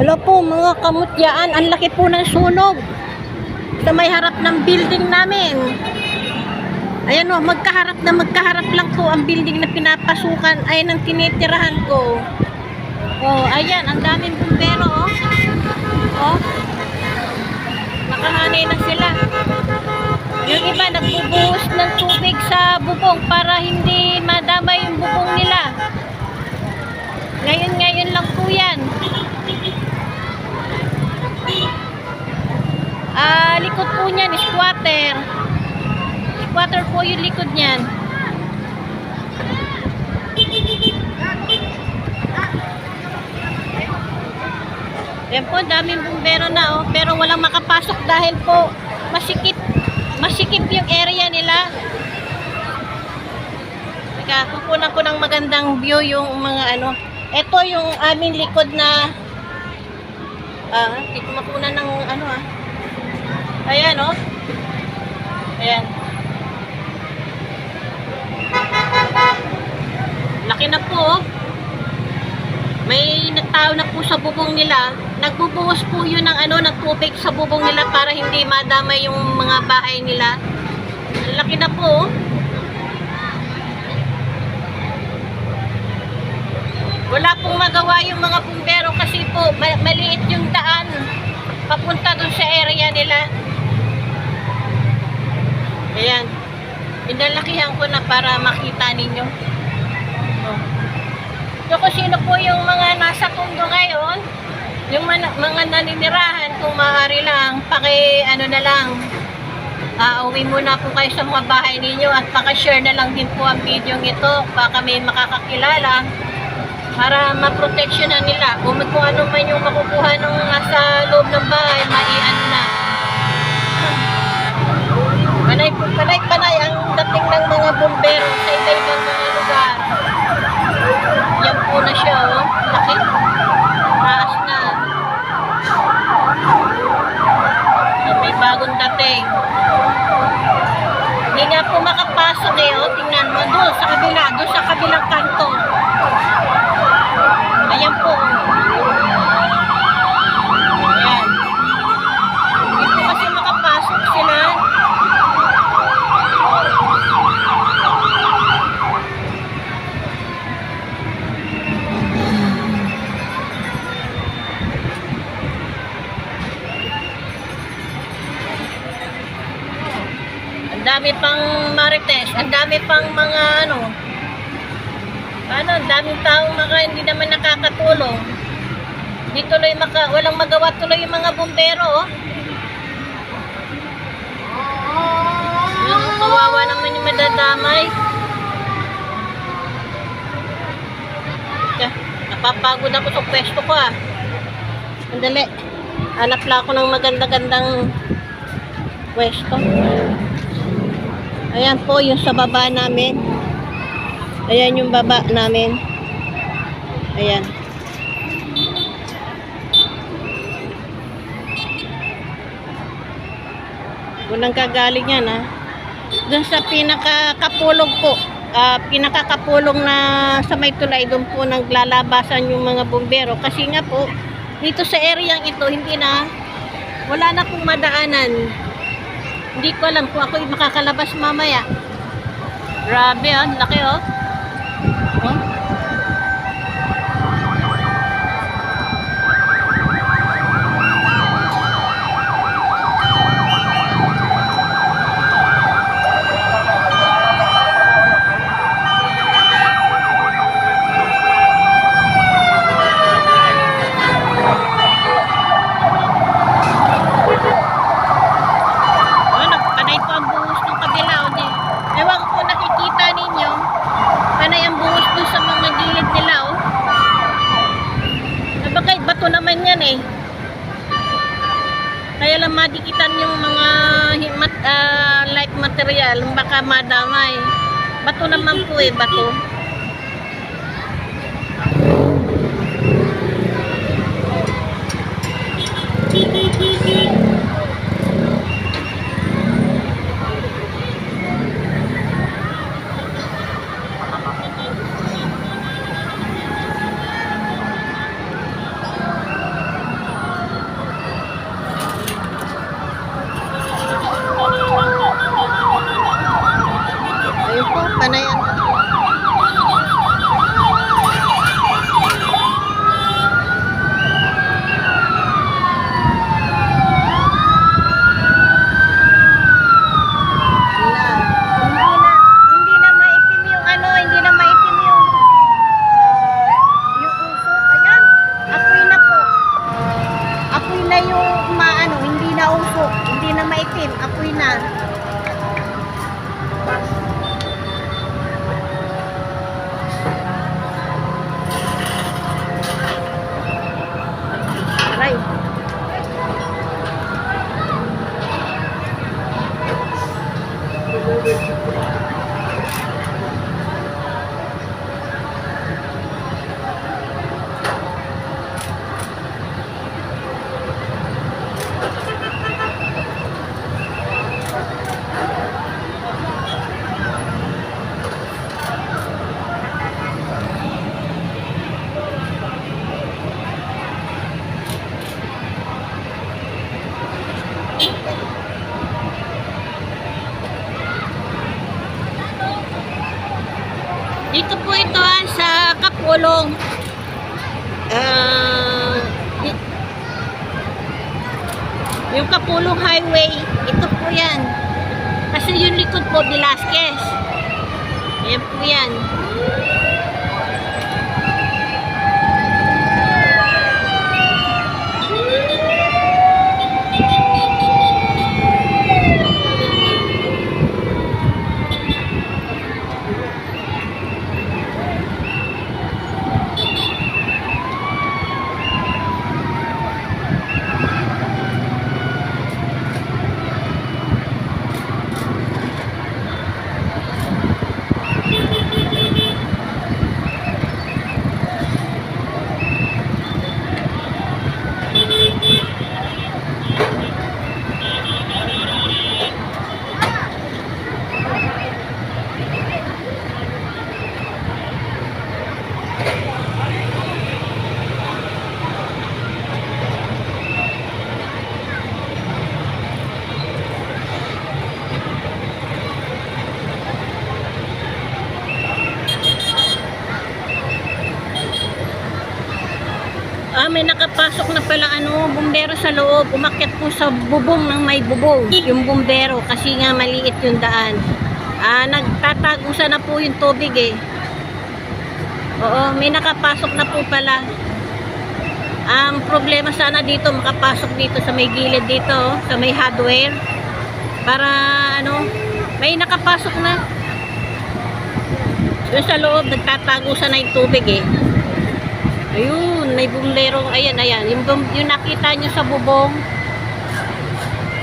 Hello po mga kamutyaan, ang laki po ng sunog sa may harap ng building namin. Ayan o, magkaharap lang po ang building na pinapasukan ay ng tinitirahan ko. Oh, ayan, ang daming bumbero oh. Oh. Nakahanay na sila. Yung iba nagbubuhos ng tubig sa bubong para hindi madama yung bubong nila. Ngayon lang po yan. Likod po niyan, squatter. Squatter po yung likod niyan. Yan po, daming bumbero na oh. Pero walang makapasok dahil po masikip yung area nila. Teka, kukunan ko ng magandang view yung mga ano. Ito yung aming likod na hindi ko makunan ng ano ayan oh. Ayan. Laki na po oh. May nagtao na po sa bubong nila. Nagbubuhos po yun ng ng tubig sa bubong nila para hindi madama yung mga bahay nila. Laki na po oh. Wala pong magawa yung mga bumbero kasi po maliit yung daan papunta dun sa area nila. Ayan. Inalakihan ko na para makita ninyo. Oh. So kung sino po yung mga nasa tundo ngayon, yung mga naninirahan, kung maaari lang, na lang, uwi muna po kayo sa mga bahay ninyo at paka-share na lang din po ang video ito. Baka may makakakilala para maproteksyonan nila. Kung ano man yung makukuha nung nasa loob ng bahay, maiano na. Panay ang dating ng mga bumbero sa iba-ibang mga lugar. Yan po na siya, oh. Laki. Taas na. May bagong dating. Hindi nga po makapasok eh, oh. Tingnan mo, doon sa kabilang kanto. Ayan po. Ayan. Hindi po kasi makapasok sila. Ang dami pang marites, ang dami pang mga ang daming taong hindi naman nakakatulong. Di tuloy walang magawa tuloy yung mga bumbero oh. Kawawa naman yung madadamay. Napapagod ako sa pwesto ko ah. Sandali. Hanap lang ako ng maganda-gandang pwesto. Ayan po yung sa baba namin. Ayan yung baba namin. Ayan. Unang kagaling yan ha. Doon sa pinakakapulog po. Pinakakapulong na sa may tulay, doon po naglalabasan yung mga bumbero. Kasi nga po, dito sa area ito, wala na pong madaanan. Hindi ko alam kung ako makakalabas mamaya. Grabe oh, laki oh. Oh. Kaya lang madikitan yung mga light material, baka madamay. Bato naman po eh, bato. Dito po ito sa Kapulong. Yung Kapulong Highway, ito po yan. Kasi yung likod po, Velasquez. Ayan po yan. May nakapasok na pala bumbero sa loob. Umakyat po sa bubong ng may bubong yung bumbero kasi nga maliit yung daan. Nagtatagusan na po yung tubig eh. Oo, may nakapasok na po pala. Ang problema sana dito, makapasok dito sa may gilid dito, sa may hardware. Para may nakapasok na. Yung sa loob, nagtatagusan na yung tubig eh. Ayun, may bumbero. Ayan. Yung nakita nyo sa bubong.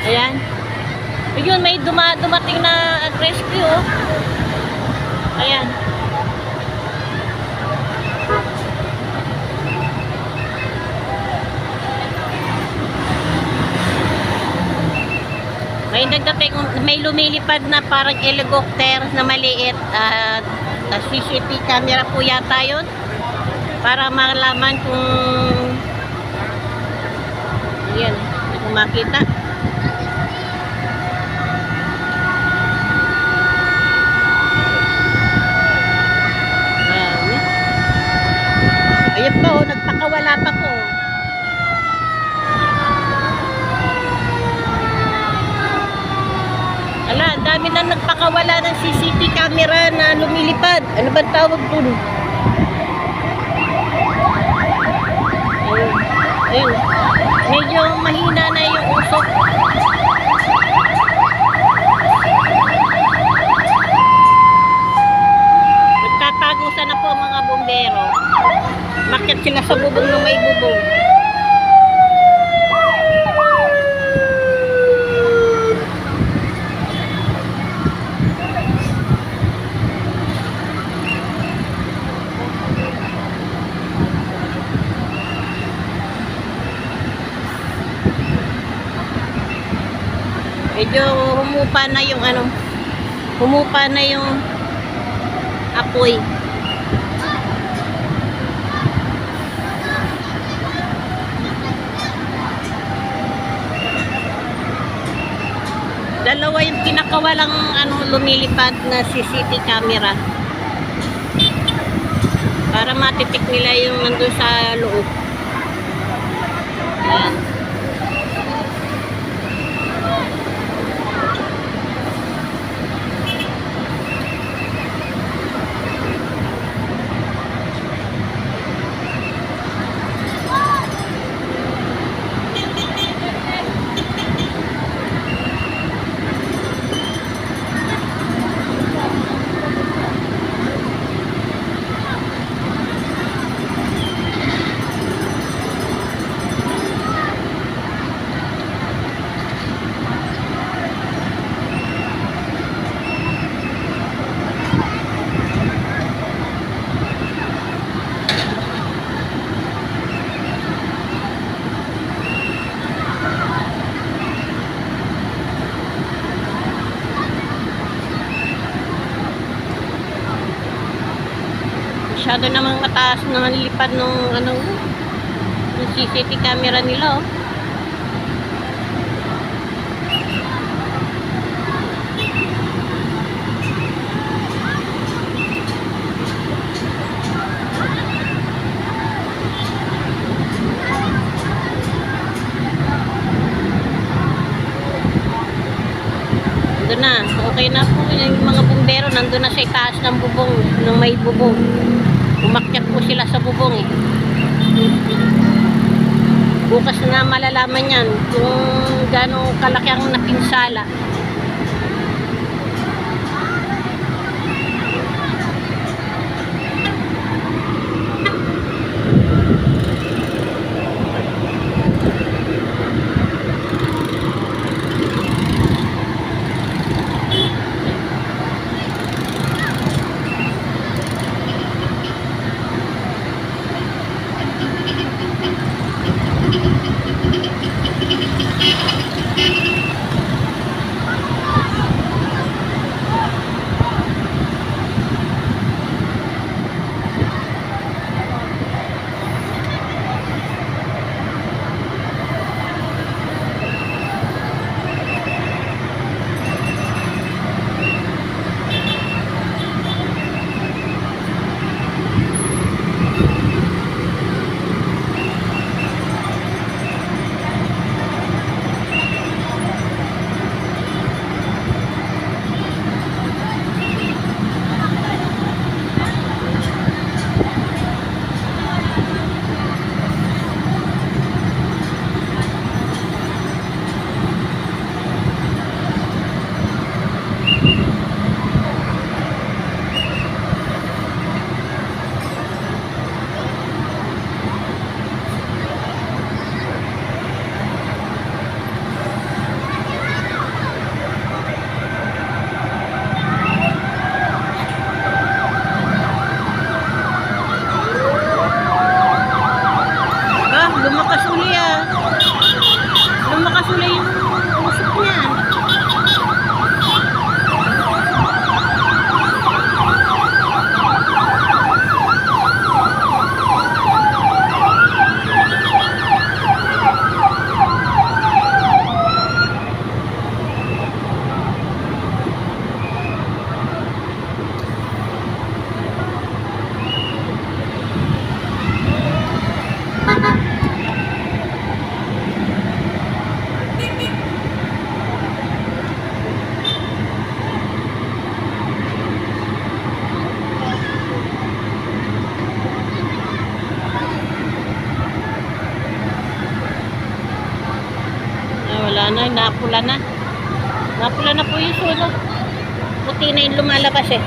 Ayan. Ayun, may dumating na rescue. Oh. Ayan. May lumilipad na parang helicopter na maliit. CCTV camera po yata yun. Para malaman kung yan, kung makita. Ayun pa nagpakawala pa po. Ala, dami na nagpakawala ng CCTV camera na lumilipad. Ano ba tawag dun? Ayun. Medyo mahina na yung usok. Nagtatagusan na po mga bumbero. Bakit sila sa bubong ng may bubong? Medyo humupa na yung apoy. Dalawa yung pinakawalang lumilipad na CCTV camera. Para matitik nila yung nandun sa loob. Ayan. Masyado namang mataas na lipad nung yung CCTV camera nila oh. na. Okay na po. Yung mga bumbero nandun na sa itaas ng bubong, ng may bubong. Umakyat po sila sa bubong eh. Bukas na malalaman yan kung gano'ng kalaki ang napinsala. Lumakas uli ah. Lumakas uli yung usok niya. Wala na, napula na. Napula na po yung sunog. Puti na yung lumalabas eh.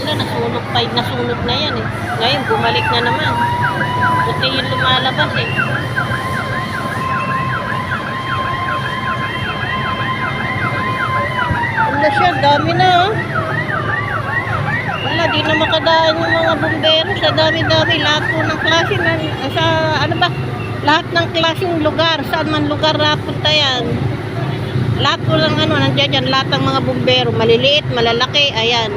na, nasunog na yan eh. Ngayon, bumalik na naman. Buti yung lumalabas eh. Ano siya, dami na oh. Wala, di na makadaan yung mga bumbero sa dami-dami. Lahat po ng klase sa ano ba? Lahat ng klaseng lugar, saan man lugar napunta yan. Lahat po ng ano, nandiyan yan, lahat ng mga bumbero, maliliit, malalaki, ayan.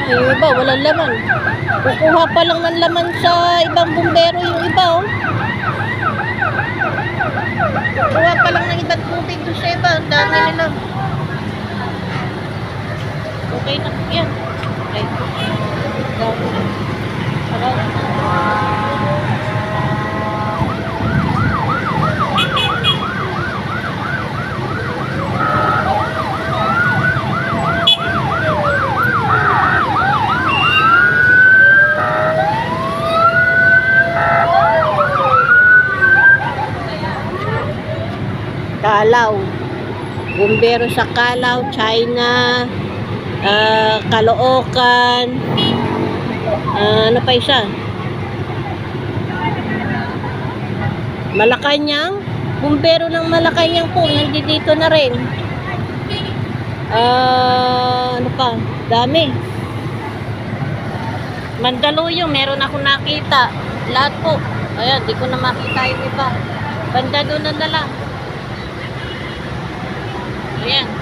Yung iba, walang laman. Kukuha pa lang ng laman sa ibang bumbero yung iba, oh. Kukuha pa lang ng ibang tubig doon sa iba. Ang dami nila. Okay na. Yan. Okay. Kalaw. Bumbero sa Kalaw, China, Caloocan, ano pa isa? Malacanang. Bumbero ng Malacanang po, nandito na rin. Ano pa? Dami. Mandaluyong, meron ako nakita. Lahat po. Ayan, di ko na makita yung iba. Banda doon na lang. Ayan.